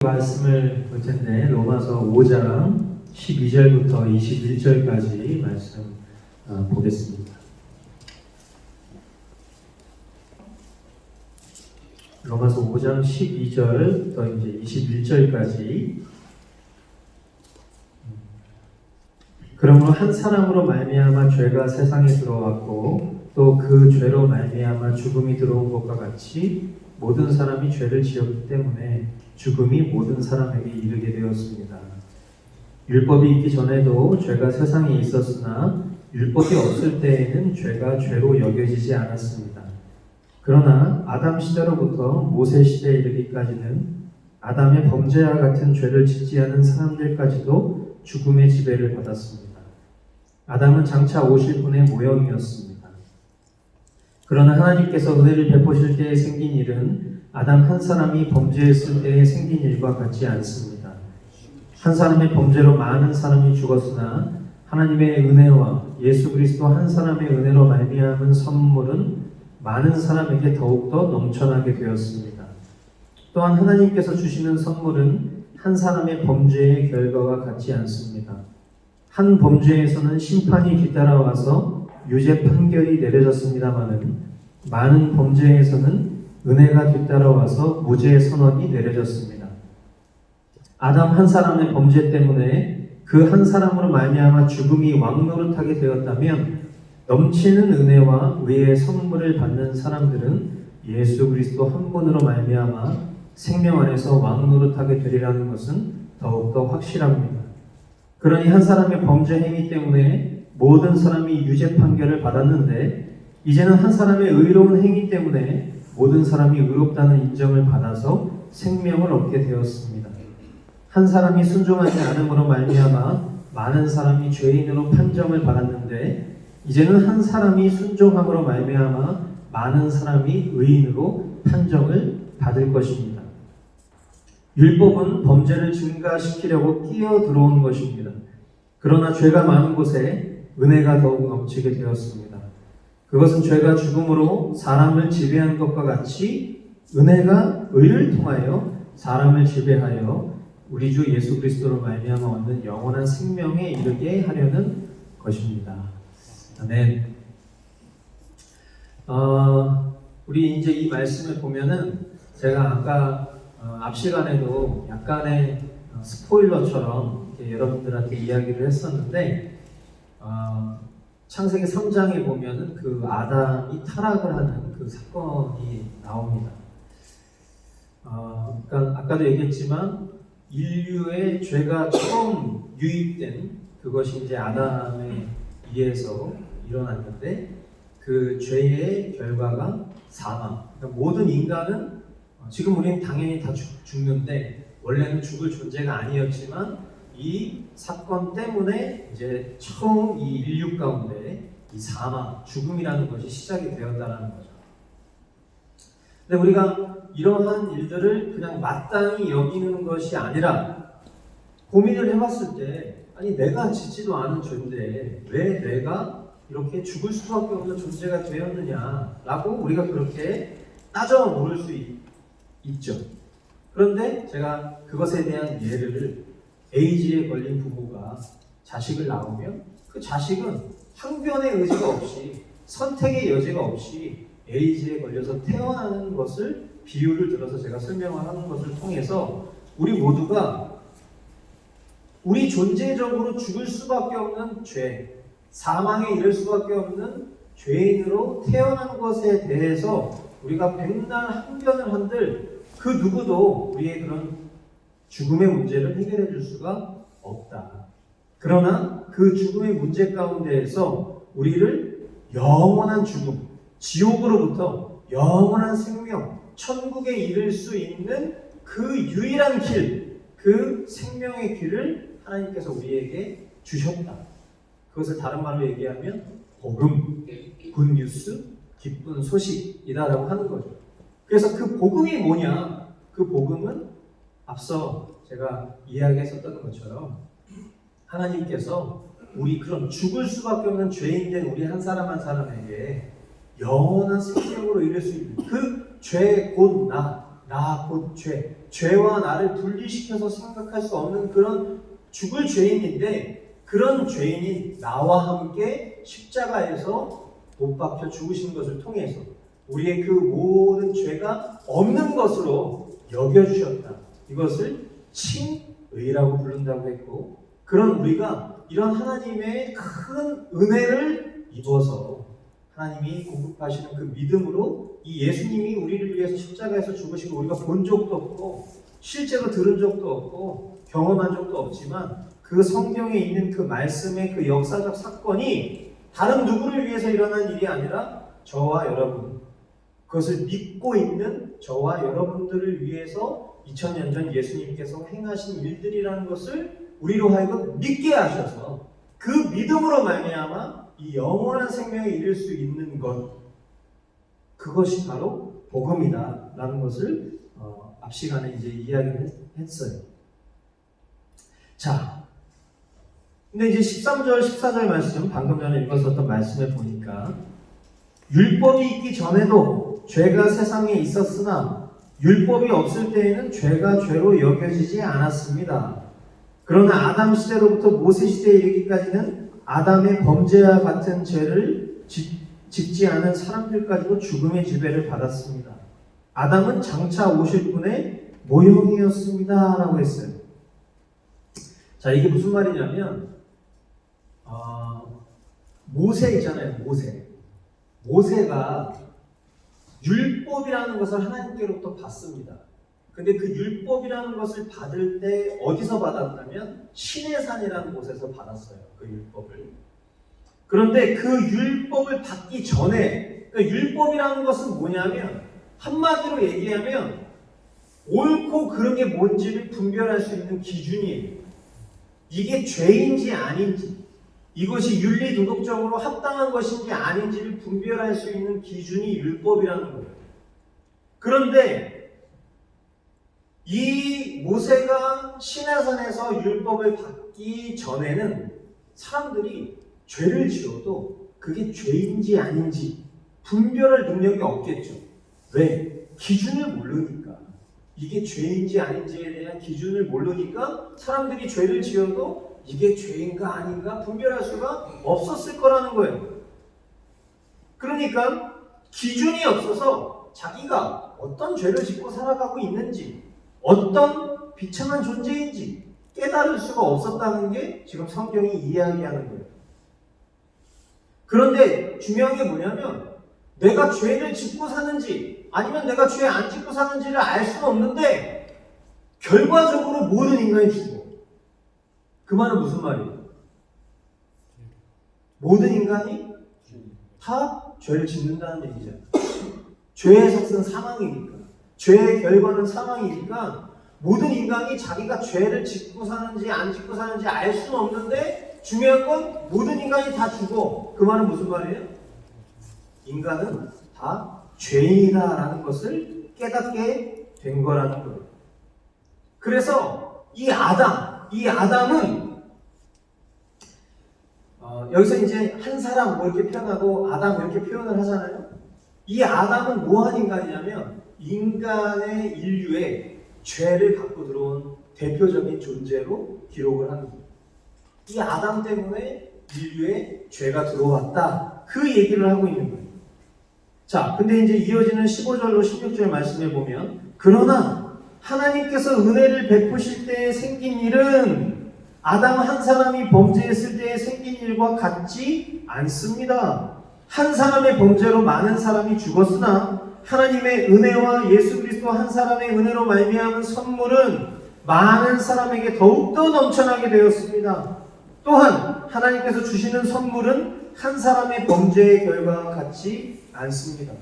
말씀을 볼 텐데 로마서 5장 12절부터 21절까지 말씀 보겠습니다. 로마서 5장 12절부터 이제 21절까지. 그러므로 한 사람으로 말미암아 죄가 세상에 들어왔고 또 그 죄로 말미암아 죽음이 들어온 것과 같이 모든 사람이 죄를 지었기 때문에 죽음이 모든 사람에게 이르게 되었습니다. 율법이 있기 전에도 죄가 세상에 있었으나 율법이 없을 때에는 죄가 죄로 여겨지지 않았습니다. 그러나 아담 시대로부터 모세 시대에 이르기까지는 아담의 범죄와 같은 죄를 짓지 않은 사람들까지도 죽음의 지배를 받았습니다. 아담은 장차 오실 분의 모형이었습니다. 그러나 하나님께서 은혜를 베푸실 때에 생긴 일은 아담 한 사람이 범죄했을 때에 생긴 일과 같지 않습니다. 한 사람의 범죄로 많은 사람이 죽었으나 하나님의 은혜와 예수 그리스도 한 사람의 은혜로 말미암은 선물은 많은 사람에게 더욱더 넘쳐나게 되었습니다. 또한 하나님께서 주시는 선물은 한 사람의 범죄의 결과와 같지 않습니다. 한 범죄에서는 심판이 뒤따라와서 유죄 판결이 내려졌습니다마는 많은 범죄에서는 은혜가 뒤따라와서 무죄 선언이 내려졌습니다. 아담 한 사람의 범죄 때문에 그 한 사람으로 말미암아 죽음이 왕노릇하게 되었다면 넘치는 은혜와 의의 선물을 받는 사람들은 예수 그리스도 한 분으로 말미암아 생명 안에서 왕노릇하게 되리라는 것은 더욱더 확실합니다. 그러니 한 사람의 범죄 행위 때문에 모든 사람이 유죄 판결을 받았는데 이제는 한 사람의 의로운 행위 때문에 모든 사람이 의롭다는 인정을 받아서 생명을 얻게 되었습니다. 한 사람이 순종하지 않음으로 말미암아 많은 사람이 죄인으로 판정을 받았는데 이제는 한 사람이 순종함으로 말미암아 많은 사람이 의인으로 판정을 받을 것입니다. 율법은 범죄를 증가시키려고 끼어 들어온 것입니다. 그러나 죄가 많은 곳에 은혜가 더욱 넘치게 되었습니다. 그것은 죄가 죽음으로 사람을 지배한 것과 같이 은혜가 의를 통하여 사람을 지배하여 우리 주 예수 그리스도로 말미암아 얻는 영원한 생명에 이르게 하려는 것입니다. 아멘. 우리 이제 이 말씀을 보면은 제가 아까 앞 시간에도 약간의 스포일러처럼 이렇게 여러분들한테 이야기를 했었는데 창세기 3장에 보면은 그 아담이 타락을 하는 그 사건이 나옵니다. 그러니까 아까도 얘기했지만 인류의 죄가 처음 유입된 그것이 이제 아담에 의해서 일어났는데 그 죄의 결과가 사망. 그러니까 모든 인간은 지금 우리는 당연히 다 죽는데 원래는 죽을 존재가 아니었지만 이 사건 때문에 이제 처음 이 인류 가운데 이 사망, 죽음이라는 것이 시작이 되었다는 거죠. 근데 우리가 이러한 일들을 그냥 마땅히 여기는 것이 아니라 고민을 해봤을 때 아니 내가 짓지도 않은 죄인데 왜 내가 이렇게 죽을 수밖에 없는 존재가 되었느냐라고 우리가 그렇게 따져 물을 수 있죠. 그런데 제가 그것에 대한 예를 에이즈에 걸린 부모가 자식을 낳으면 그 자식은 항변의 의지가 없이 선택의 여지가 없이 에이즈에 걸려서 태어나는 것을 비유를 들어서 제가 설명을 하는 것을 통해서 우리 모두가 우리 존재적으로 죽을 수밖에 없는 죄, 사망에 이를 수밖에 없는 죄인으로 태어난 것에 대해서 우리가 백날 항변을 한들 그 누구도 우리의 그런 죽음의 문제를 해결해 줄 수가 없다. 그러나 그 죽음의 문제 가운데에서 우리를 영원한 죽음, 지옥으로부터 영원한 생명, 천국에 이를 수 있는 그 유일한 길, 그 생명의 길을 하나님께서 우리에게 주셨다. 그것을 다른 말로 얘기하면 복음, 굿뉴스, 기쁜 소식이다라고 하는 거죠. 그래서 그 복음이 뭐냐? 그 복음은 앞서 제가 이야기했었던 것처럼 하나님께서 우리 그런 죽을 수밖에 없는 죄인된 우리 한 사람 한 사람에게 영원한 생명으로 이룰 수 있는 그 죄 곧 나 곧 죄, 죄와 나를 분리시켜서 생각할 수 없는 그런 죽을 죄인인데, 그런 죄인인 나와 함께 십자가에서 못 박혀 죽으신 것을 통해서 우리의 그 모든 죄가 없는 것으로 여겨주셨다. 이것을 칭의라고 부른다고 했고, 그런 우리가 이런 하나님의 큰 은혜를 입어서 하나님이 공급하시는 그 믿음으로 이 예수님이 우리를 위해서 십자가에서 죽으신 거 우리가 본 적도 없고 실제로 들은 적도 없고 경험한 적도 없지만, 그 성경에 있는 그 말씀의 그 역사적 사건이 다른 누구를 위해서 일어난 일이 아니라 저와 여러분, 그것을 믿고 있는 저와 여러분들을 위해서 2000년 전 예수님께서 행하신 일들이라는 것을 우리로 하여금 믿게 하셔서 그 믿음으로 말미암아 이 영원한 생명에 이를 수 있는 것, 그것이 바로 복음이다 라는 것을 앞 시간에 이제 이야기를 했어요. 자, 근데 이제 13절, 14절 말씀, 방금 전에 읽었었던 말씀을 보니까 율법이 있기 전에도 죄가 세상에 있었으나 율법이 없을 때에는 죄가 죄로 여겨지지 않았습니다. 그러나 아담 시대로부터 모세 시대에 이르기까지는 아담의 범죄와 같은 죄를 짓지 않은 사람들까지도 죽음의 지배를 받았습니다. 아담은 장차 오실 분의 모형이었습니다 라고 했어요. 자, 이게 무슨 말이냐면 모세 있잖아요. 모세가 율법이라는 것을 하나님께로부터 받습니다. 근데 그 율법이라는 것을 받을 때 어디서 받았냐면 시내산이라는 곳에서 받았어요. 그 율법을. 그런데 그 율법을 받기 전에, 그러니까 율법이라는 것은 뭐냐면 한마디로 얘기하면 옳고 그른 게 뭔지를 분별할 수 있는 기준이에요. 이게 죄인지 아닌지, 이것이 윤리도덕적으로 합당한 것인지 아닌지를 분별할 수 있는 기준이 율법이라는 거예요. 그런데 이 모세가 시내산에서 율법을 받기 전에는 사람들이 죄를 지어도 그게 죄인지 아닌지 분별할 능력이 없겠죠. 왜? 기준을 모르니까. 이게 죄인지 아닌지에 대한 기준을 모르니까 사람들이 죄를 지어도 이게 죄인가 아닌가 분별할 수가 없었을 거라는 거예요. 그러니까 기준이 없어서 자기가 어떤 죄를 짓고 살아가고 있는지, 어떤 비참한 존재인지 깨달을 수가 없었다는 게 지금 성경이 이야기하는 거예요. 그런데 중요한 게 뭐냐면 내가 죄를 짓고 사는지 아니면 내가 죄 안 짓고 사는지를 알 수는 없는데 결과적으로 모든 인간이 죽어. 그 말은 무슨 말이에요? 모든 인간이 다 죄를 짓는다는 얘기잖아요. 죄의 삭은 사망이니까, 죄의 결과는 사망이니까 모든 인간이 자기가 죄를 짓고 사는지 안 짓고 사는지 알 수는 없는데 중요한 건 모든 인간이 다 죽어. 그 말은 무슨 말이에요? 인간은 다 죄인이다라는 것을 깨닫게 된 거라는 거예요. 그래서 이 아담은 여기서 이제 한 사람 뭐 이렇게 표현하고 아담 이렇게 표현을 하잖아요. 이 아담은 뭐한 인간이냐면 인간의 인류에 죄를 갖고 들어온 대표적인 존재로 기록을 합니다. 이 아담 때문에 인류에 죄가 들어왔다. 그 얘기를 하고 있는 거예요. 자, 근데 이제 이어지는 15절로 16절 말씀에 보면 그러나 하나님께서 은혜를 베푸실 때 생긴 일은 아담 한 사람이 범죄했을 때 생긴 일과 같지 않습니다. 한 사람의 범죄로 많은 사람이 죽었으나 하나님의 은혜와 예수 그리스도 한 사람의 은혜로 말미암은 선물은 많은 사람에게 더욱더 넘쳐나게 되었습니다. 또한 하나님께서 주시는 선물은 한 사람의 범죄의 결과와 같지 않습니다.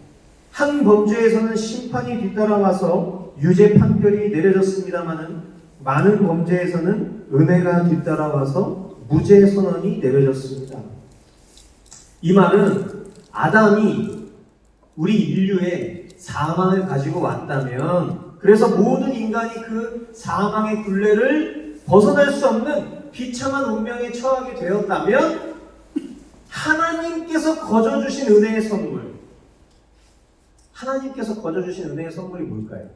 한 범죄에서는 심판이 뒤따라와서 유죄 판결이 내려졌습니다마는 많은 범죄에서는 은혜가 뒤따라와서 무죄 선언이 내려졌습니다. 이 말은 아담이 우리 인류에 사망을 가지고 왔다면, 그래서 모든 인간이 그 사망의 굴레를 벗어날 수 없는 비참한 운명에 처하게 되었다면 하나님께서 거저주신 은혜의 선물, 하나님께서 거저주신 은혜의 선물이 뭘까요?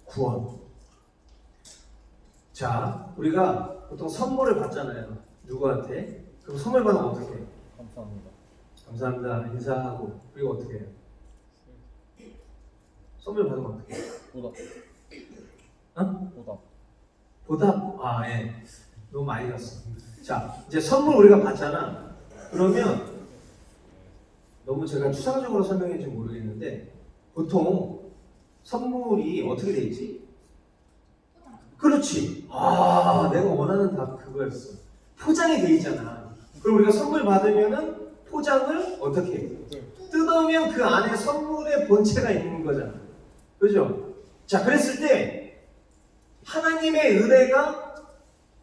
구원. 자, 우리가 보통 선물을 받잖아요. 누구한테? 그럼 선물 받으면 어떻게 해요? 감사합니다. 감사합니다. 인사하고. 그리고 어떻게 해요? 선물 받으면 어떻게 해요? 보답. 어? 보답. 보답? 아, 예. 너무 많이 갔어. 자, 이제 선물 우리가 받잖아. 그러면 너무 제가 추상적으로 설명했는지 모르겠는데 보통 선물이 어떻게 돼 있지? 그렇지. 아, 내가 원하는 답 그거였어. 포장이 돼 있잖아. 그럼 우리가 선물 받으면은 포장을 어떻게 해? 뜯으면 그 안에 선물의 본체가 있는 거잖아. 그죠? 자, 그랬을 때 하나님의 은혜가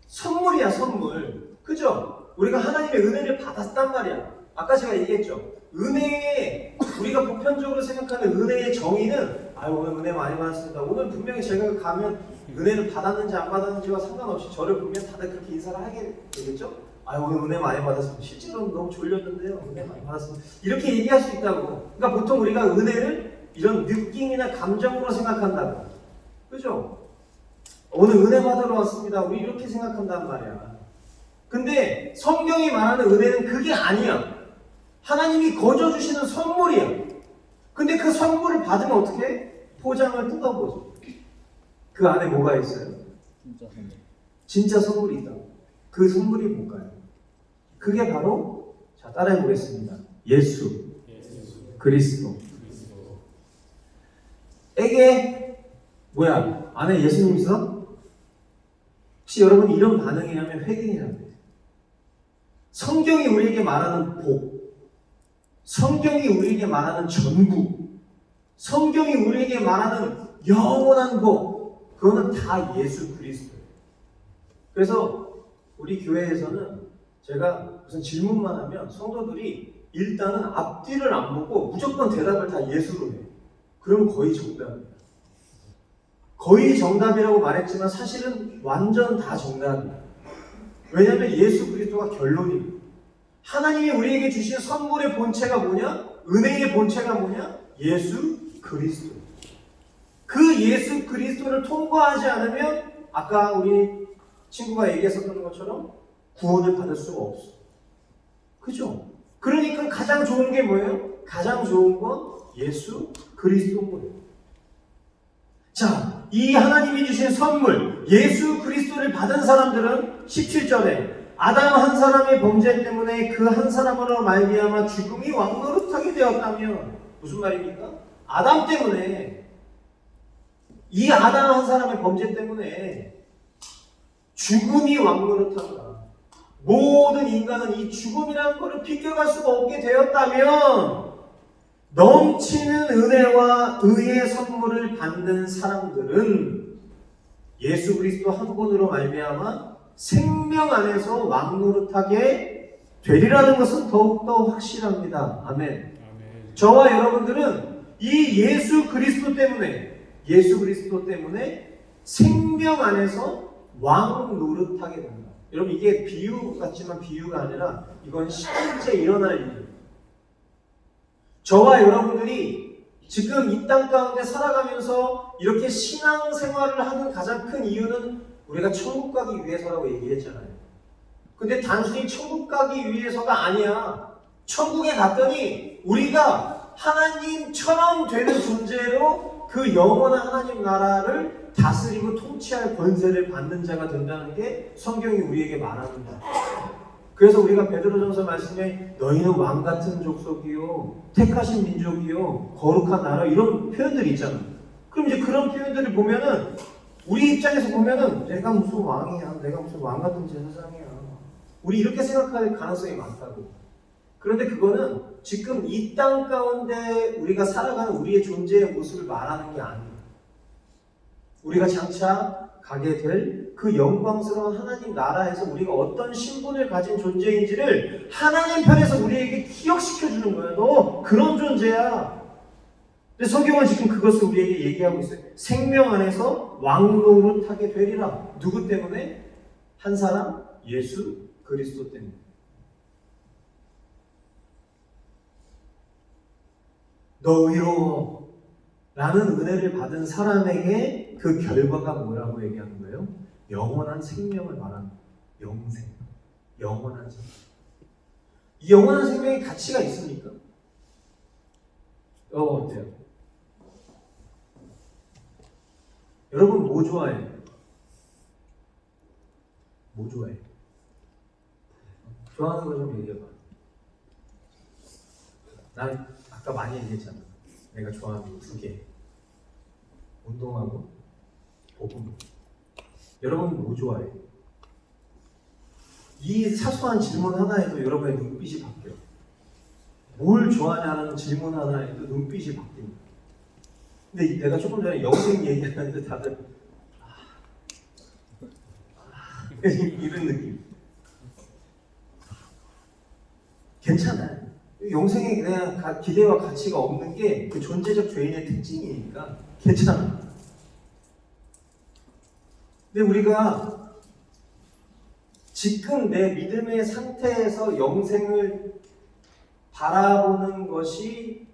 선물이야, 선물. 그죠? 우리가 하나님의 은혜를 받았단 말이야. 아까 제가 얘기했죠. 은혜의, 우리가 보편적으로 생각하는 은혜의 정의는 오늘 은혜 많이 받았습니다. 오늘 분명히 제가 가면 은혜를 받았는지 안 받았는지와 상관없이 저를 보면 다들 그렇게 인사를 하게 되겠죠? 오늘 은혜 많이 받았습니다. 실제로는 너무 졸렸는데요. 은혜 많이 받았습니다. 이렇게 얘기할 수 있다고. 그러니까 보통 우리가 은혜를 이런 느낌이나 감정으로 생각한다고. 그죠? 오늘 은혜 받으러 왔습니다. 우리 이렇게 생각한단 말이야. 근데 성경이 말하는 은혜는 그게 아니야. 하나님이 거저주시는 선물이야. 근데 그 선물을 받으면 어떻게 해? 포장을 뜯어보죠. 그 안에 뭐가 있어요? 진짜 선물. 진짜 선물이 있다. 그 선물이 뭘까요? 그게 바로, 자, 따라해 보겠습니다. 예수 그리스도. 에게 뭐야? 안에 예수님 있어? 혹시 여러분 이런 반응이라면 회개이라고 해요. 성경이 우리에게 말하는 복, 성경이 우리에게 말하는 전부, 성경이 우리에게 말하는 영원한 복, 그거는 다 예수 그리스도예요. 그래서 우리 교회에서는 제가 무슨 질문만 하면 성도들이 일단은 앞뒤를 안 보고 무조건 대답을 다 예수로 해요. 그럼 거의 정답이에요. 거의 정답이라고 말했지만 사실은 완전 다 정답이에요. 왜냐하면 예수 그리스도가 결론입니다. 하나님이 우리에게 주신 선물의 본체가 뭐냐? 은혜의 본체가 뭐냐? 예수 그리스도. 그 예수 그리스도를 통과하지 않으면 아까 우리 친구가 얘기했었던 것처럼 구원을 받을 수가 없어. 그죠? 그러니까 가장 좋은 게 뭐예요? 가장 좋은 건 예수 그리스도인 거예요. 자, 이 하나님이 주신 선물 예수 그리스도를 받은 사람들은 17절에 아담 한 사람의 범죄 때문에 그 한 사람으로 말미암아 죽음이 왕노릇하게 되었다면 무슨 말입니까? 아담 때문에 이 아담 한 사람의 범죄 때문에 죽음이 왕노릇한다. 모든 인간은 이 죽음이라는 것을 비껴갈 수가 없게 되었다면 넘치는 은혜와 의의 선물을 받는 사람들은 예수 그리스도 한 분으로 말미암아 생명 안에서 왕노릇하게 되리라는 것은 더욱더 확실합니다. 아멘. 저와 여러분들은 이 예수 그리스도 때문에 생명 안에서 왕노릇하게 된다. 여러분 이게 비유 같지만 비유가 아니라 이건 실제 일어날 일이에요. 저와 여러분들이 지금 이 땅 가운데 살아가면서 이렇게 신앙생활을 하는 가장 큰 이유는 우리가 천국 가기 위해서라고 얘기했잖아요. 근데 단순히 천국 가기 위해서가 아니야. 천국에 갔더니 우리가 하나님처럼 되는 존재로 그 영원한 하나님 나라를 다스리고 통치할 권세를 받는 자가 된다는 게 성경이 우리에게 말하는 거야. 그래서 우리가 베드로전서 말씀에 너희는 왕같은 족속이요 택하신 민족이요 거룩한 나라 이런 표현들이 있잖아. 그럼 이제 그런 표현들을 보면은 우리 입장에서 보면은 내가 무슨 왕이야, 내가 무슨 왕같은 제사장이야, 우리 이렇게 생각할 가능성이 많다고. 그런데 그거는 지금 이 땅 가운데 우리가 살아가는 우리의 존재의 모습을 말하는 게 아니에요. 우리가 장차 가게 될 그 영광스러운 하나님 나라에서 우리가 어떤 신분을 가진 존재인지를 하나님 편에서 우리에게 기억시켜주는 거예요. 너 그런 존재야. 근데 성경은 지금 그것을 우리에게 얘기하고 있어요. 생명 안에서 왕노릇하게 되리라. 누구 때문에? 한 사람? 예수 그리스도 때문에. 너 의로워. 라는 은혜를 받은 사람에게 그 결과가 뭐라고 얘기하는 거예요? 영원한 생명을 말하는 거예요. 영생. 영원한 생명. 이 영원한 생명의 가치가 있습니까? 어때요? 여러분 뭐 좋아해요? 뭐 좋아해요? 좋아하는 거 좀 얘기해봐. 난 아까 많이 얘기했잖아. 내가 좋아하는 거 2개. 운동하고 복음. 여러분 뭐 좋아해요? 이 사소한 질문 하나에도 여러분의 눈빛이 바뀌어요. 뭘 좋아하냐는 질문 하나에도 눈빛이 바뀝니다. 근데 내가 조금 전에 영생 얘기하는데 다들 이런 느낌. 괜찮아요. 영생에 그냥 기대와 가치가 없는 게 그 존재적 죄인의 특징이니까 괜찮아요. 근데 우리가 지금 내 믿음의 상태에서 영생을 바라보는 것이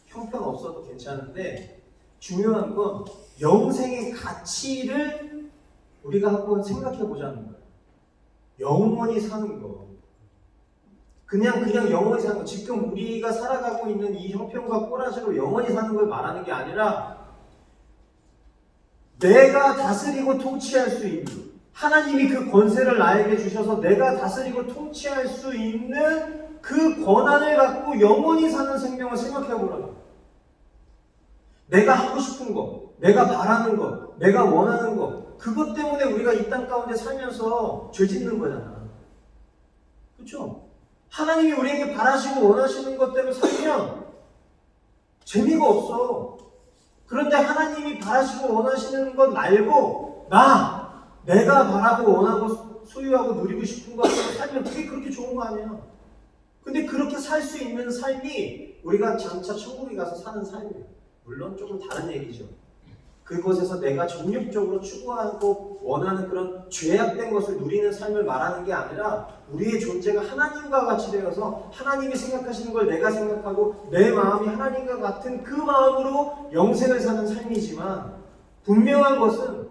형편없어도 괜찮은데 중요한 건 영생의 가치를 우리가 한번 생각해 보자는 거예요. 영원히 사는 거. 그냥 영원히 사는 거. 지금 우리가 살아가고 있는 이 형편과 꼬라지로 영원히 사는 걸 말하는 게 아니라 내가 다스리고 통치할 수 있는, 하나님이 그 권세를 나에게 주셔서 내가 다스리고 통치할 수 있는 그 권한을 갖고 영원히 사는 생명을 생각해 보라고. 내가 하고 싶은 거, 내가 바라는 거, 내가 원하는 거, 그것 때문에 우리가 이 땅 가운데 살면서 죄 짓는 거잖아. 그렇죠? 하나님이 우리에게 바라시고 원하시는 것대로 살면 재미가 없어. 그런데 하나님이 바라시고 원하시는 것 말고 내가 바라고 원하고 소유하고 누리고 싶은 것대로 살면 그게 그렇게 좋은 거 아니야. 근데 그렇게 살 수 있는 삶이 우리가 장차 천국에 가서 사는 삶이에요. 물론 조금 다른 얘기죠. 그곳에서 내가 정욕적으로 추구하고 원하는 그런 죄악된 것을 누리는 삶을 말하는 게 아니라 우리의 존재가 하나님과 같이 되어서 하나님이 생각하시는 걸 내가 생각하고 내 마음이 하나님과 같은 그 마음으로 영생을 사는 삶이지만 분명한 것은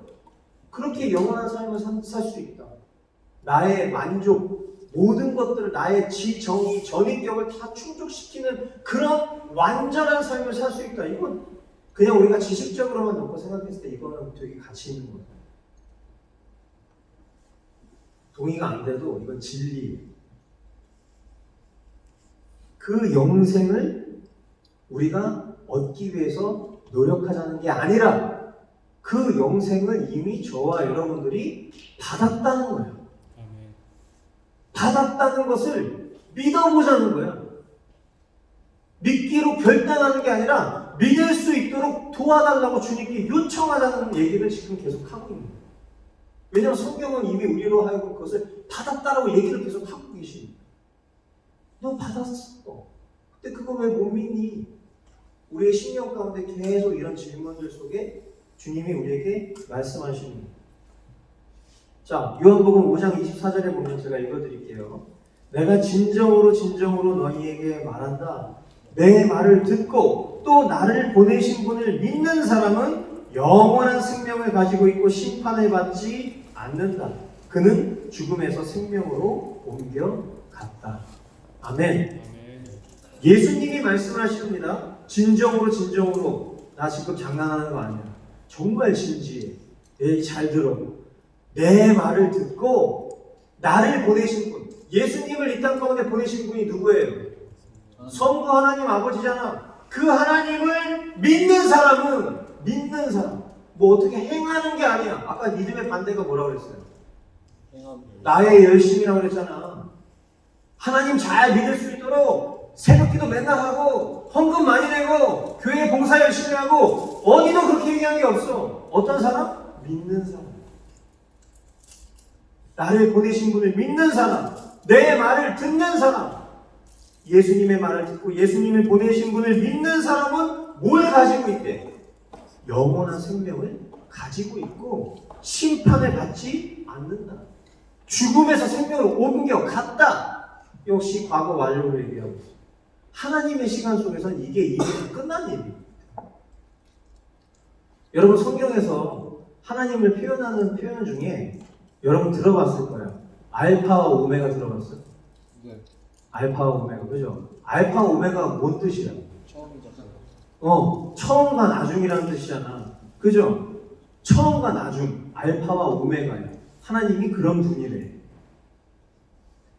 그렇게 영원한 삶을 살 수 있다. 나의 만족, 모든 것들을 나의 지, 정의, 전인격을 다 충족시키는 그런 완전한 삶을 살 수 있다. 이건 그냥 우리가 지식적으로만 놓고 생각했을 때 이거는 되게 가치 있는 거예요. 동의가 안 돼도 이건 진리예요. 그 영생을 우리가 얻기 위해서 노력하자는 게 아니라 그 영생을 이미 저와 여러분들이 받았다는 거예요. 받았다는 것을 믿어보자는 거예요. 믿기로 결단하는 게 아니라 믿을 수 있도록 도와달라고 주님께 요청하자는 얘기를 지금 계속 하고 있는 거예요. 왜냐하면 성경은 이미 우리로 하여금 그것을 받았다라고 얘기를 계속 하고 계시니까. 너 받았어. 근데 그거 왜 못 믿니? 우리의 신경 가운데 계속 이런 질문들 속에 주님이 우리에게 말씀하시는 거예요. 자, 요한복음 5장 24절에 보면 제가 읽어드릴게요. 내가 진정으로 너희에게 말한다. 내 말을 듣고 또 나를 보내신 분을 믿는 사람은 영원한 생명을 가지고 있고 심판을 받지 않는다. 그는 죽음에서 생명으로 옮겨갔다. 아멘. 예수님이 말씀하십니다. 진정으로 나 지금 장난하는 거 아니야. 정말 진지해. 잘 들어. 내 말을 듣고 나를 보내신 분, 예수님을 이 땅 가운데 보내신 분이 누구예요? 성부 하나님 아버지잖아. 그 하나님을 믿는 사람은 믿는 사람. 뭐 어떻게 행하는 게 아니야. 아까 믿음의 반대가 뭐라고 그랬어요? 나의 열심이라고 그랬잖아. 하나님 잘 믿을 수 있도록 새벽기도 맨날 하고 헌금 많이 내고 교회 봉사 열심히 하고 어디도 그렇게 얘기한 게 없어. 어떤 사람? 믿는 사람. 나를 보내신 분을 믿는 사람. 내 말을 듣는 사람. 예수님의 말을 듣고 예수님을 보내신 분을 믿는 사람은 뭘 가지고 있대? 영원한 생명을 가지고 있고 심판을 받지 않는다. 죽음에서 생명으로 옮겨갔다. 역시 과거 완료를 얘기하고 있어. 하나님의 시간 속에서는 이게 이미 끝난 일입니다. 여러분 성경에서 하나님을 표현하는 표현 중에 여러분 들어봤을 거예요. 알파와 오메가 들어봤어요? 네. 알파와 오메가, 그죠? 알파 오메가가 뭔 뜻이야? 처음이잖아요. 처음과 나중이라는 뜻이잖아. 그죠? 처음과 나중, 알파와 오메가야. 하나님이 그런 분이래.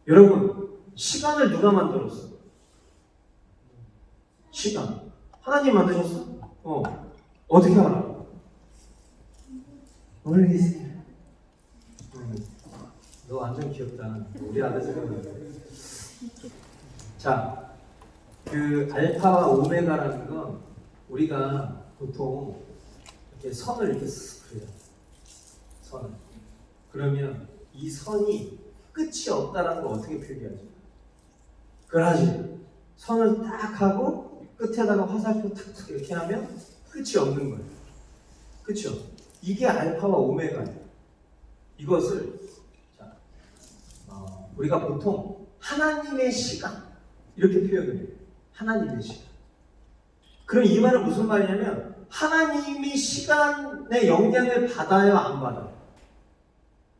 여러분, 시간을 누가 만들었어? 시간. 하나님 만드셨어? 어떻게 알아? 모르겠어요. 너 완전 귀엽다. 우리 아들 생각나네. 자, 그 알파와 오메가라는 건 우리가 보통 이렇게 선을 이렇게 쓱 그려요. 선을. 그러면 이 선이 끝이 없다라는 걸 어떻게 표기하지? 그러지. 선을 딱 하고 끝에다가 화살표 탁탁 이렇게 하면 끝이 없는 거예요. 그렇죠? 이게 알파와 오메가예요. 이것을 자, 우리가 보통 하나님의 시간 이렇게 표현을 해요. 하나님의 시간. 그럼 이 말은 무슨 말이냐면 하나님이 시간의 영향을 받아요, 안 받아요?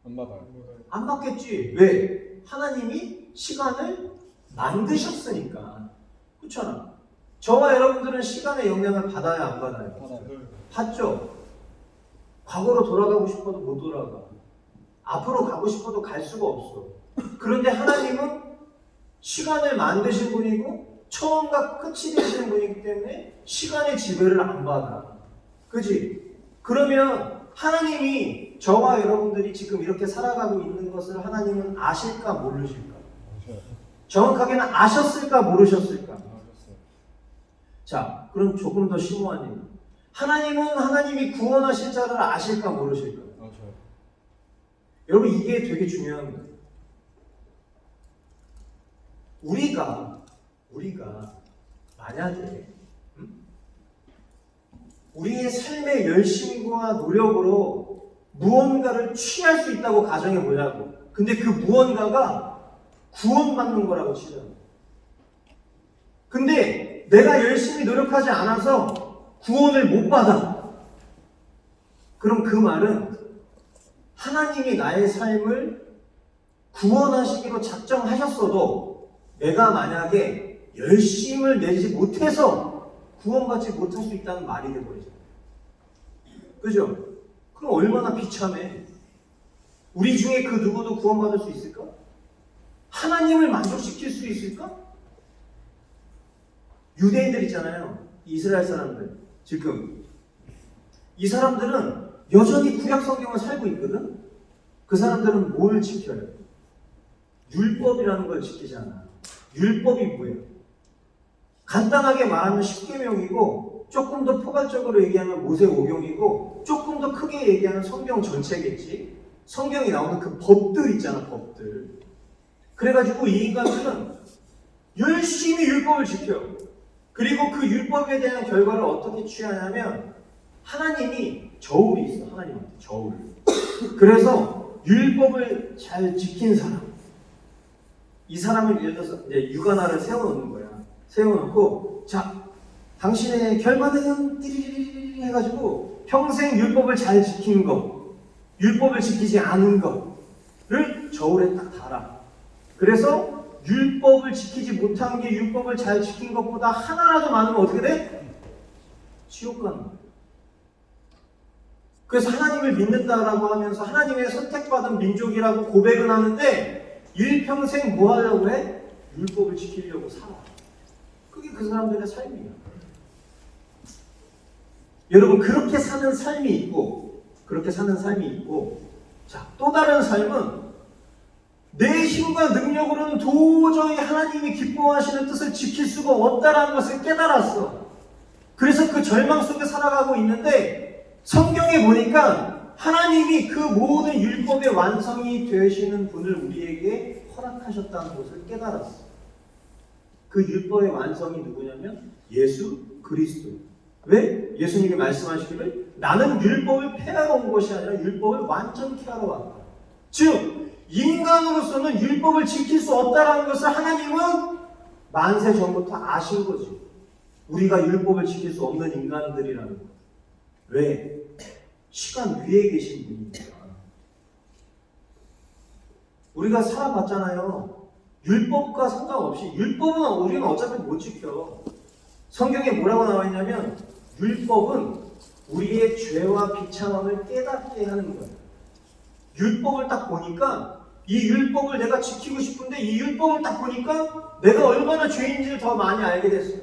안 받아요. 안 받겠지. 왜? 하나님이 시간을 만드셨으니까. 그렇잖아. 저와 여러분들은 시간의 영향을 받아요, 안 받아요? 받아요. 받죠. 과거로 돌아가고 싶어도 못 돌아가. 앞으로 가고 싶어도 갈 수가 없어. 그런데 하나님은 시간을 만드신 분이고 처음과 끝이 되시는 분이기 때문에 시간의 지배를 안 받아. 그지? 그러면 하나님이 저와 여러분들이 지금 이렇게 살아가고 있는 것을 하나님은 아실까 모르실까? 정확하게는 아셨을까 모르셨을까? 자, 그럼 조금 더 심오한 얘기. 하나님은 하나님이 구원하실 자를 아실까 모르실까? 여러분 이게 되게 중요한 거예요. 우리가 만약에 우리의 삶의 열심과 노력으로 무언가를 취할 수 있다고 가정해 보자고. 근데 그 무언가가 구원받는 거라고 치잖아. 근데 내가 열심히 노력하지 않아서 구원을 못 받아. 그럼 그 말은 하나님이 나의 삶을 구원하시기로 작정하셨어도 내가 만약에 열심을 내지 못해서 구원받지 못할 수 있다는 말이 되어버리잖아요. 그죠? 그럼 얼마나 비참해. 우리 중에 그 누구도 구원받을 수 있을까? 하나님을 만족시킬 수 있을까? 유대인들 있잖아요. 이스라엘 사람들. 지금 이 사람들은 여전히 구약 성경을 살고 있거든. 그 사람들은 뭘 지켜요? 율법이라는 걸 지키지 않아요. 율법이 뭐예요? 간단하게 말하면 십계명이고 조금 더 포괄적으로 얘기하면 모세오경이고 조금 더 크게 얘기하면 성경 전체겠지. 성경에 나오는 그 법들 있잖아, 법들. 그래가지고 이 인간들은 열심히 율법을 지켜요. 그리고 그 율법에 대한 결과를 어떻게 취하냐면 하나님이 저울이 있어. 하나님한테 저울. 그래서 율법을 잘 지킨 사람, 이 사람을 예를 들어서 이제 유관화를 세워놓는 거야. 세워놓고 자, 당신의 결과는 띠리리리 해가지고 평생 율법을 잘 지킨 거, 율법을 지키지 않은 거를 저울에 딱 달아. 그래서 율법을 지키지 못한 게 율법을 잘 지킨 것보다 하나라도 많으면 어떻게 돼? 지옥 가는 거야. 그래서 하나님을 믿는다라고 하면서 하나님의 선택받은 민족이라고 고백은 하는데 일평생 뭐 하려고 해? 율법을 지키려고 살아. 그게 그 사람들의 삶이야. 여러분 그렇게 사는 삶이 있고 자, 또 다른 삶은 내 힘과 능력으로는 도저히 하나님이 기뻐하시는 뜻을 지킬 수가 없다라는 것을 깨달았어. 그래서 그 절망 속에 살아가고 있는데 성경에 보니까 하나님이 그 모든 율법의 완성이 되시는 분을 우리에게 허락하셨다는 것을 깨달았어. 그 율법의 완성이 누구냐면 예수 그리스도. 왜? 예수님이 말씀하시기를 나는 율법을 폐하러 온 것이 아니라 율법을 완전케 하러 왔다. 즉 인간으로서는 율법을 지킬 수 없다는 것을 하나님은 만세 전부터 아신 거지. 우리가 율법을 지킬 수 없는 인간들이라는 거. 왜? 시간 위에 계신 분입니다. 우리가 살아봤잖아요. 율법과 상관없이 율법은 우리는 어차피 못 지켜. 성경에 뭐라고 나와 있냐면 율법은 우리의 죄와 비참함을 깨닫게 하는 거예요. 율법을 딱 보니까 이 율법을 내가 지키고 싶은데 이 율법을 딱 보니까 내가 얼마나 죄인지를 더 많이 알게 됐어요.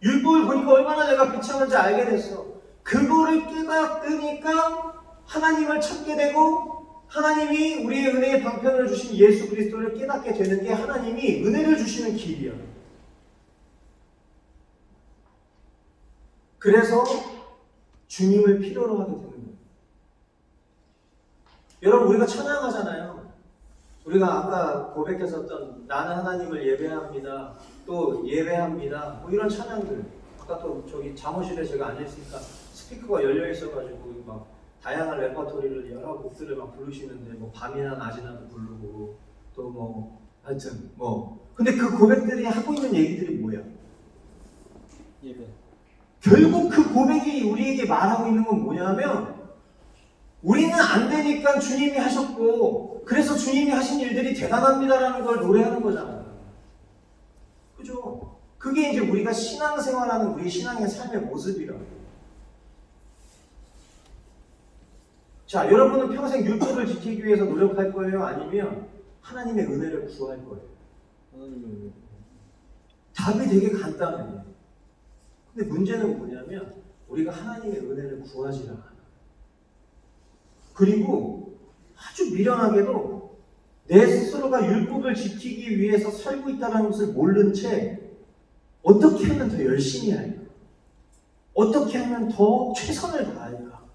율법을 보니까 얼마나 내가 비참한지 알게 됐어. 그거를 깨닫으니까 하나님을 찾게 되고 하나님이 우리의 은혜의 방편을 주신 예수 그리스도를 깨닫게 되는 게 하나님이 은혜를 주시는 길이야. 그래서 주님을 필요로 하게 되는 거예요. 여러분 우리가 찬양하잖아요. 우리가 아까 고백했었던 나는 하나님을 예배합니다. 또 예배합니다. 뭐 이런 찬양들. 아까 또 저기 잠옷실에 제가 앉아있으니까 스피커가 열려 있어가지고 막 다양한 레퍼토리를 여러 곡들을 막 부르시는데 뭐 밤이나 낮이나도 부르고 또 뭐 하여튼 뭐 근데 그 고백들이 하고 있는 얘기들이 뭐야? 예배. 결국 그 고백이 우리에게 말하고 있는 건 뭐냐면 우리는 안 되니까 주님이 하셨고 그래서 주님이 하신 일들이 대단합니다라는 걸 노래하는 거잖아요. 그죠? 그게 이제 우리가 신앙생활하는 우리 신앙의 삶의 모습이라고. 자, 여러분은 평생 율법을 지키기 위해서 노력할 거예요? 아니면 하나님의 은혜를 구할 거예요? 하나님의 은혜. 답이 되게 간단해요. 근데 문제는 뭐냐면 우리가 하나님의 은혜를 구하지 않아요. 그리고 아주 미련하게도 내 스스로가 율법을 지키기 위해서 살고 있다는 것을 모른 채 어떻게 하면 더 열심히 할까? 어떻게 하면 더 최선을 다할까?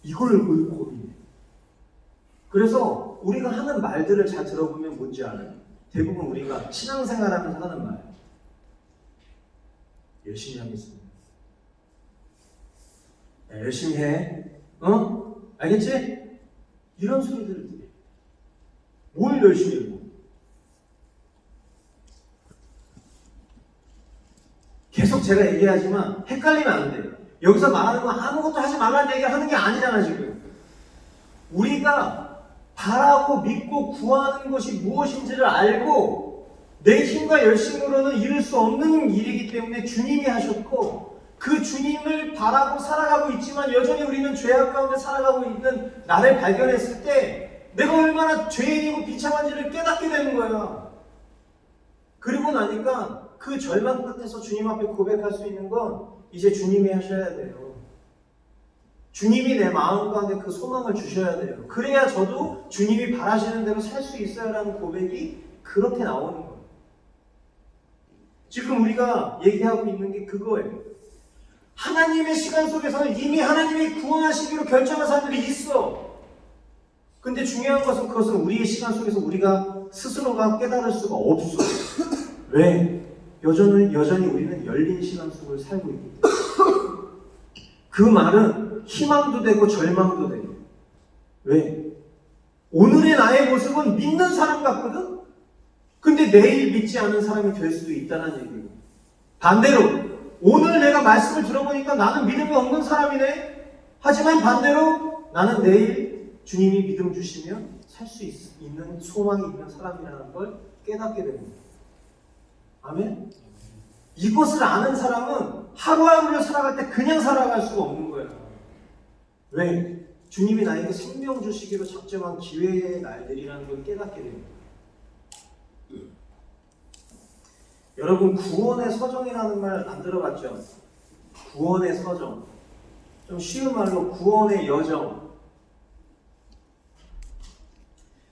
이걸 고민해요. 그래서 우리가 하는 말들을 잘 들어보면 뭔지 알아요? 대부분 우리가 신앙생활하면서 하는 말. 열심히 하겠습니다. 야, 열심히 해. 어? 알겠지? 이런 소리들을 들어요. 뭘 열심히 해요? 계속 제가 얘기하지만 헷갈리면 안 돼요. 여기서 말하는 건 아무것도 하지 말라는 얘기를 하는 게 아니잖아 지금. 우리가 바라고 믿고 구하는 것이 무엇인지를 알고 내 힘과 열심으로는 이룰 수 없는 일이기 때문에 주님이 하셨고 그 주님을 바라고 살아가고 있지만 여전히 우리는 죄악 가운데 살아가고 있는 나를 발견했을 때 내가 얼마나 죄인이고 비참한지를 깨닫게 되는 거야. 그리고 나니까 그 절망 끝에서 주님 앞에 고백할 수 있는 건 이제 주님이 하셔야 돼요. 주님이 내 마음 가운데 그 소망을 주셔야 돼요. 그래야 저도 주님이 바라시는 대로 살 수 있어요라는 고백이 그렇게 나오는 거예요. 지금 우리가 얘기하고 있는 게 그거예요. 하나님의 시간 속에서는 이미 하나님이 구원하시기로 결정한 사람들이 있어. 근데 중요한 것은 그것은 우리의 시간 속에서 우리가 스스로가 깨달을 수가 없어. 왜? 여전히 우리는 열린 시간 속을 살고 있기 때문에. 그 말은 희망도 되고 절망도 되고. 왜? 오늘의 나의 모습은 믿는 사람 같거든? 근데 내일 믿지 않은 사람이 될 수도 있다는 얘기고. 반대로 오늘 내가 말씀을 들어보니까 나는 믿음이 없는 사람이네. 하지만 반대로 나는 내일 주님이 믿음 주시면 살 수 있는 소망이 있는 사람이라는 걸 깨닫게 됩니다. 아멘? 이것을 아는 사람은 하루하루를 살아갈 때 그냥 살아갈 수가 없는 거야. 왜? 주님이 나에게 생명 주시기로 작정한 기회의 날들이라는 걸 깨닫게 됩니다. 여러분 구원의 서정이라는 말 안 들어봤죠? 구원의 서정. 좀 쉬운 말로 구원의 여정.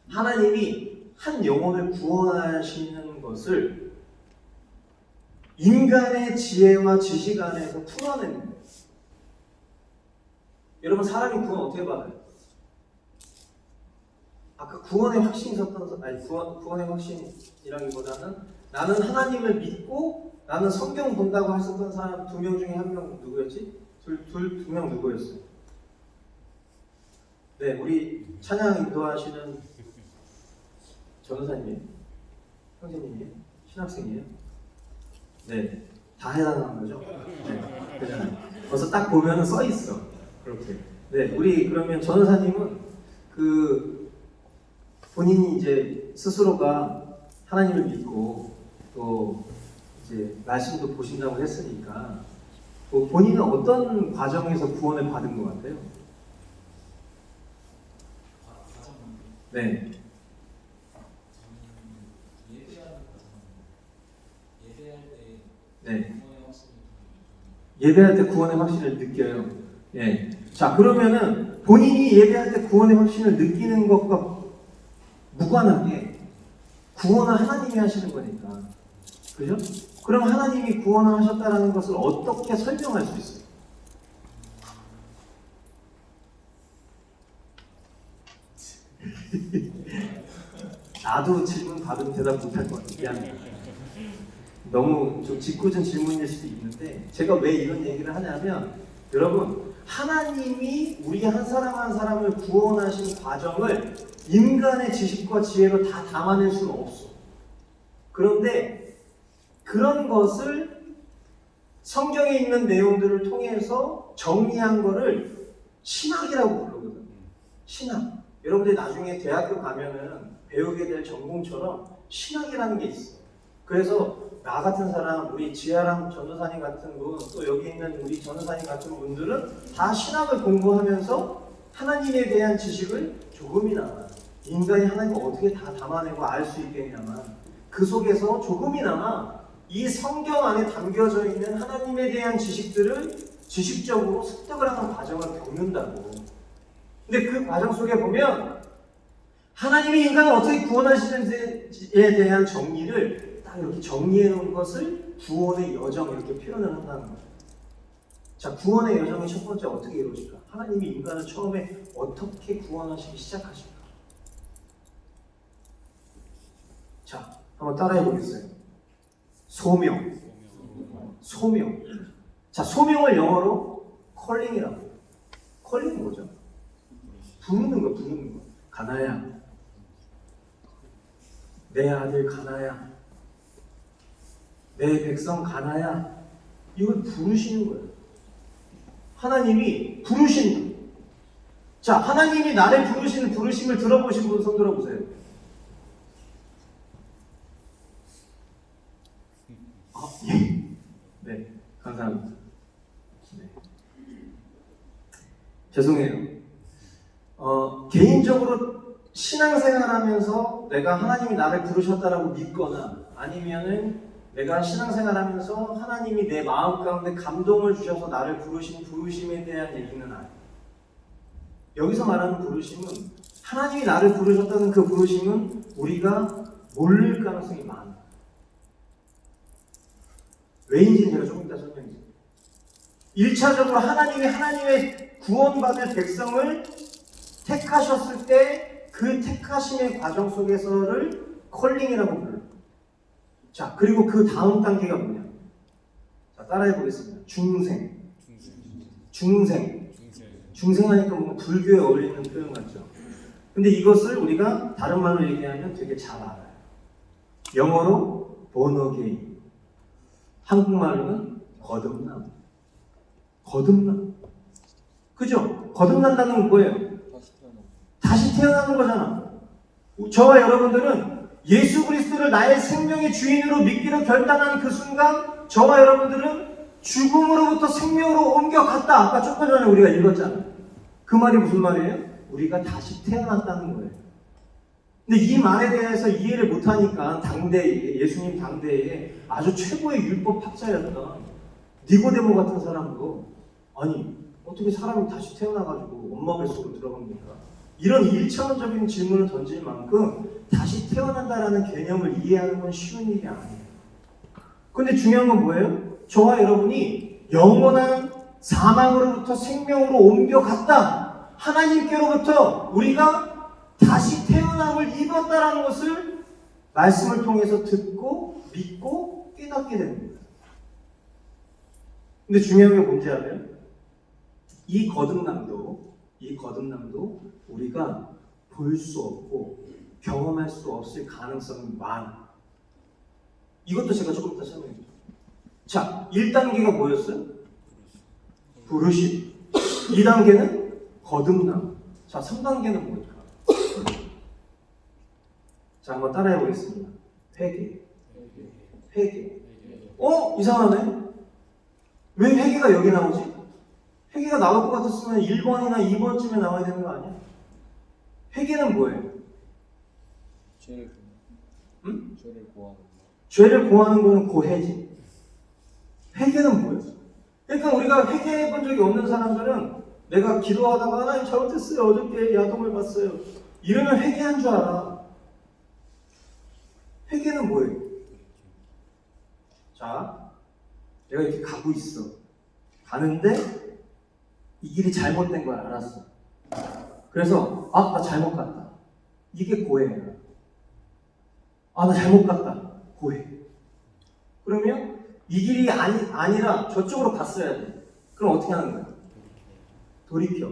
하나님이 한 영혼을 구원하시는 것을 인간의 지혜와 지식 안에서 풀어내는 거예요. 여러분 사람이 구원 어떻게 받아요? 아까 구원의 확신이 있었던, 아니 구원의 확신이라기보다는 나는 하나님을 믿고 나는 성경 본다고 했었던 사람 2명 중에 1명 누구였지? 두 명 누구였어요? 네, 우리 찬양 인도하시는 전도사님이에요? 형제님이에요? 신학생이에요? 네, 다 해당하는 거죠? 네, 그냥 벌써 딱 보면은 써 있어. 그렇게. 네, 우리 그러면 전도사님은 그 본인이 이제 스스로가 하나님을 믿고 또 이제 말씀도 보신다고 했으니까 본인은 어떤 과정에서 구원을 받은 것 같아요? 네. 네. 예배할 때 구원의 확신을 느껴요. 예. 자, 그러면은 본인이 예배할 때 구원의 확신을 느끼는 것과 무관하게 구원은 하나님이 하시는 거니까. 그죠? 그럼 하나님이 구원을 하셨다는 것을 어떻게 설명할 수 있어요? 나도 질문 받으면 대답 못할 것 같아요. 미안해요. 너무 좀 짓궂은 질문일 수도 있는데 제가 왜 이런 얘기를 하냐면 여러분 하나님이 우리 한 사람 한 사람을 구원하신 과정을 인간의 지식과 지혜로 다 담아낼 수는 없어. 그런데 그런 것을 성경에 있는 내용들을 통해서 정리한 거를 신학이라고 부르거든. 신학. 여러분들이 나중에 대학교 가면은 배우게 될 전공처럼 신학이라는 게 있어. 그래서 나 같은 사람, 우리 지아람 전도사님 같은 분, 또 여기 있는 우리 전도사님 같은 분들은 다 신학을 공부하면서 하나님에 대한 지식을 조금이나마 인간이 하나님을 어떻게 다 담아내고 알 수 있겠냐만 그 속에서 조금이나마 이 성경 안에 담겨져 있는 하나님에 대한 지식들을 지식적으로 습득을 하는 과정을 겪는다고. 근데 그 과정 속에 보면 하나님이 인간을 어떻게 구원하시는지에 대한 정리를 딱 이렇게 정리해 놓은 것을 구원의 여정 이렇게 표현을 한다는 거예요. 자, 구원의 여정이 첫 번째 어떻게 이루어질까? 하나님이 인간을 처음에 어떻게 구원하시기 시작하실까? 자, 한번 따라해 보겠어요. 소명. 소명. 자, 소명을 영어로 컬링이라고 해요. 컬링은 뭐죠? 부르는 거, 부르는 거. 가나야. 내 아들 가나야. 내 백성 가나야. 이걸 부르시는 거예요. 하나님이 부르시는 거예요. 자, 하나님이 나를 부르시는 부르심을 들어보신 분 손 들어보세요. 예. 네, 감사합니다. 네. 죄송해요. 개인적으로 신앙생활하면서 내가 하나님이 나를 부르셨다라고 믿거나 아니면은 내가 신앙생활하면서 하나님이 내 마음 가운데 감동을 주셔서 나를 부르신 부르심에 대한 얘기는 아니에요. 여기서 말하는 부르심은 하나님이 나를 부르셨다는 그 부르심은 우리가 모를 가능성이 많아요. 왜인지는 제가 조금 이따 설명드릴게요. 1차적으로 하나님이 하나님의 구원받을 백성을 택하셨을 때 그 택하심의 과정 속에서를 컬링이라고 불러요. 자, 그리고 그 다음 단계가 뭐냐? 자, 따라해 보겠습니다. 중생. 중생하니까 뭔가 불교에 어울리는 표현 같죠? 근데 이것을 우리가 다른 말로 얘기하면 되게 잘 알아요. 영어로 born again. 한국말로는 거듭남. 거듭남. 그죠? 거듭난다는 건 뭐예요? 다시 태어나는 거잖아. 저와 여러분들은 예수 그리스도를 나의 생명의 주인으로 믿기로 결단한 그 순간 저와 여러분들은 죽음으로부터 생명으로 옮겨갔다. 아까 조금 전에 우리가 읽었잖아. 그 말이 무슨 말이에요? 우리가 다시 태어났다는 거예요. 근데 이 말에 대해서 이해를 못하니까 당대에 예수님 당대에 아주 최고의 율법 학자였던 니고데모 같은 사람도 아니 어떻게 사람이 다시 태어나가지고 엄마 뱃속으로 들어갑니까? 이런 1차원적인 질문을 던질 만큼 다시 태어난다라는 개념을 이해하는 건 쉬운 일이 아니에요. 근데 중요한 건 뭐예요? 저와 여러분이 영원한 사망으로부터 생명으로 옮겨갔다. 하나님께로부터 우리가 다시 태어남을 입었다라는 것을 말씀을 통해서 듣고 믿고 깨닫게 되는 거예요. 근데 중요한 게 뭔지 알아요? 이 거듭남도 우리가 볼 수 없고 경험할 수 없을 가능성이 많아. 이것도 제가 조금 이따 설명해 드릴게요. 자, 1단계가 뭐였어요? 부르심. 2단계는 거듭남. 자, 3단계는 뭘까? 자, 한번 따라해 보겠습니다. 회개. 회개. 이상하네. 왜 회개가 여기 나오지? 회개가 나올 것 같았으면 1번이나 2번쯤에 나와야 되는 거 아니야? 회개는 뭐예요? 죄를 응? 죄를 구하는 거. 죄를 고하는 거는 고해지. 회개는 뭐예요? 그러니까 우리가 회개해 본 적이 없는 사람들은 내가 기도하다가 하나님 잘못했어요. 어저께 야동을 봤어요. 이러면 회개한 줄 알아. 회개는 뭐예요? 자, 내가 이렇게 가고 있어. 가는데 이 길이 잘못된 걸 알았어. 그래서 나 잘못 갔다. 이게 고해야. 나 잘못 갔다. 고해. 그러면 이 길이 아니라 저쪽으로 갔어야 돼. 그럼 어떻게 하는 거야? 돌이켜.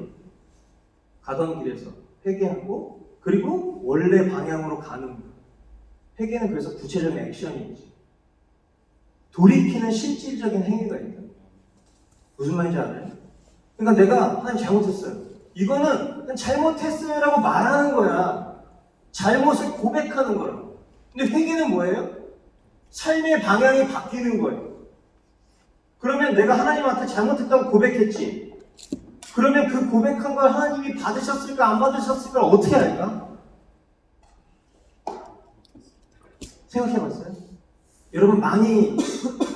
가던 길에서 회개하고 그리고 원래 방향으로 가는 거야. 회개는 그래서 구체적인 액션이지. 돌이키는 실질적인 행위가 있다. 무슨 말인지 알아요? 그러니까 내가 하나님 잘못했어요. 이거는 그냥 잘못했어요라고 말하는 거야. 잘못을 고백하는 거야. 근데 회개는 뭐예요? 삶의 방향이 바뀌는 거예요. 그러면 내가 하나님한테 잘못했다고 고백했지. 그러면 그 고백한 걸 하나님이 받으셨을까 안 받으셨을까 어떻게 할까? 생각해봤어요? 여러분 많이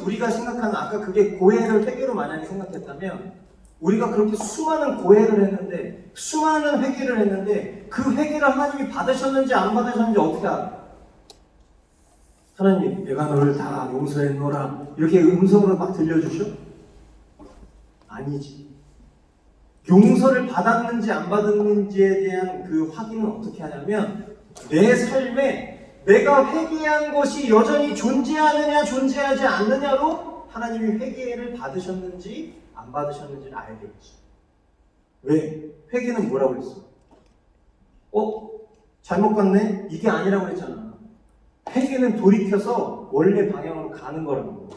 우리가 생각하는 아까 그게 고해를 회개로 만약에 생각했다면 우리가 그렇게 수많은 고해를 했는데 수많은 회개를 했는데 그 회개를 하나님이 받으셨는지 안 받으셨는지 어떻게 알아? 하나님 내가 너를 다 용서했노라 이렇게 음성으로 막 들려주셔? 아니지. 용서를 받았는지 안 받았는지에 대한 그 확인은 어떻게 하냐면 내 삶에 내가 회개한 것이 여전히 존재하느냐 존재하지 않느냐로 하나님이 회개를 받으셨는지 안 받으셨는지를 알겠지. 왜? 회개는 뭐라고 그랬어? 잘못 갔네? 이게 아니라고 그랬잖아. 회개는 돌이켜서 원래 방향으로 가는 거라고.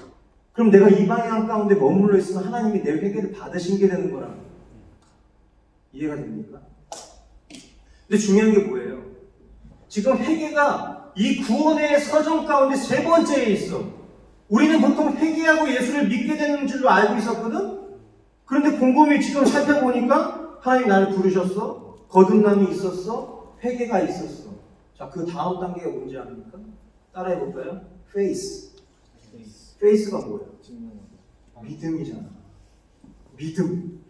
그럼 내가 이 방향 가운데 머물러 있으면 하나님이 내 회개를 받으신 게 되는 거라고. 이해가 됩니까? 근데 중요한 게 뭐예요? 지금 회개가 이 구원의 서정 가운데 세 번째에 있어. 우리는 보통 회개하고 예수를 믿게 되는 줄로 알고 있었거든? 그런데 곰곰이 지금 살펴보니까 하나님 나를 부르셨어. 거듭남이 있었어. 회개가 있었어. 자, 그 다음 단계가 뭔지 압니까? 따라해볼까요? faith. faith가 뭐예요? 믿음이잖아. 믿음.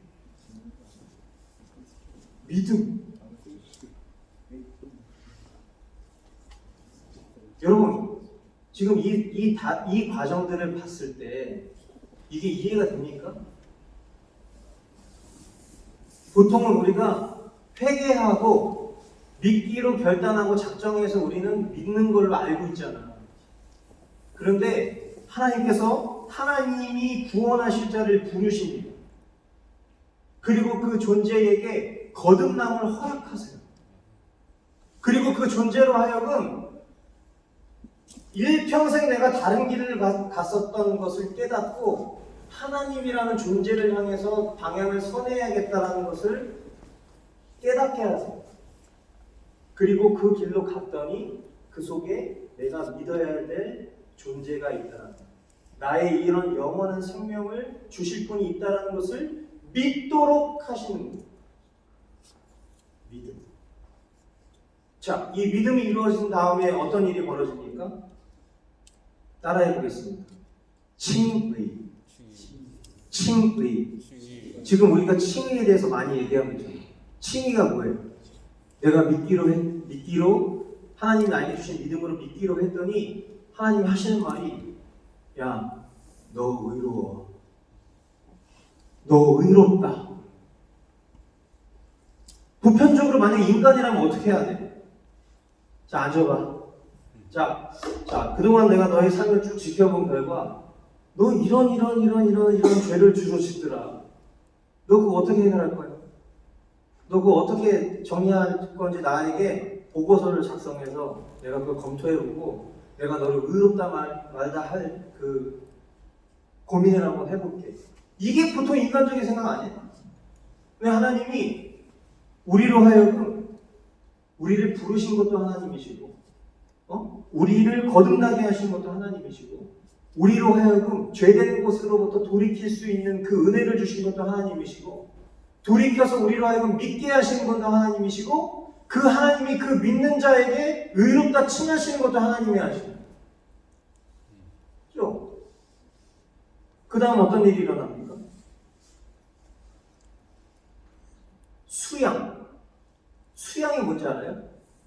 여러분, 지금 이 과정들을 봤을 때 이게 이해가 됩니까? 보통은 우리가 회개하고 믿기로 결단하고 작정해서 우리는 믿는 걸로 알고 있잖아. 그런데 하나님께서 하나님이 구원하실 자를 부르십니다. 그리고 그 존재에게 거듭남을 허락하세요. 그리고 그 존재로 하여금 일평생 내가 다른 길을 갔었던 것을 깨닫고 하나님이라는 존재를 향해서 방향을 선해야겠다는 것을 깨닫게 하세요. 그리고 그 길로 갔더니 그 속에 내가 믿어야 될 존재가 있다. 나의 이런 영원한 생명을 주실 분이 있다는 것을 믿도록 하시는 거예요. 믿음. 자, 이 믿음이 이루어진 다음에 어떤 일이 벌어집니까? 따라해 보겠습니다. 칭의. 지금 우리가 칭의에 대해서 많이 얘기하고 있잖아요. 칭의가 뭐예요? 내가 믿기로 하나님이 나에게 주신 믿음으로 믿기로 했더니 하나님이 하시는 말이 야, 너 의로워. 너 의롭다. 보편적으로 만약에 인간이라면 어떻게 해야 돼? 자, 앉아봐. 자, 그동안 내가 너의 삶을 쭉 지켜본 결과 너 이런 죄를 주로 짓더라. 너 그거 어떻게 해결할 거야? 너 그거 어떻게 정리할 건지 나에게 보고서를 작성해서 내가 그걸 검토해보고 내가 너를 의롭다 말다 할 그 고민을 한번 해볼게. 이게 보통 인간적인 생각 아니에요? 근데 하나님이 우리로 하여금 우리를 부르신 것도 하나님이시고, 우리를 거듭나게 하신 것도 하나님이시고, 우리로 하여금 죄된 곳으로부터 돌이킬 수 있는 그 은혜를 주신 것도 하나님이시고, 돌이켜서 우리로 하여금 믿게 하시는 것도 하나님이시고, 그 하나님이 그 믿는 자에게 의롭다 칭하시는 것도 하나님이 하시는 거죠. 그 다음 어떤 일이 일어납니까?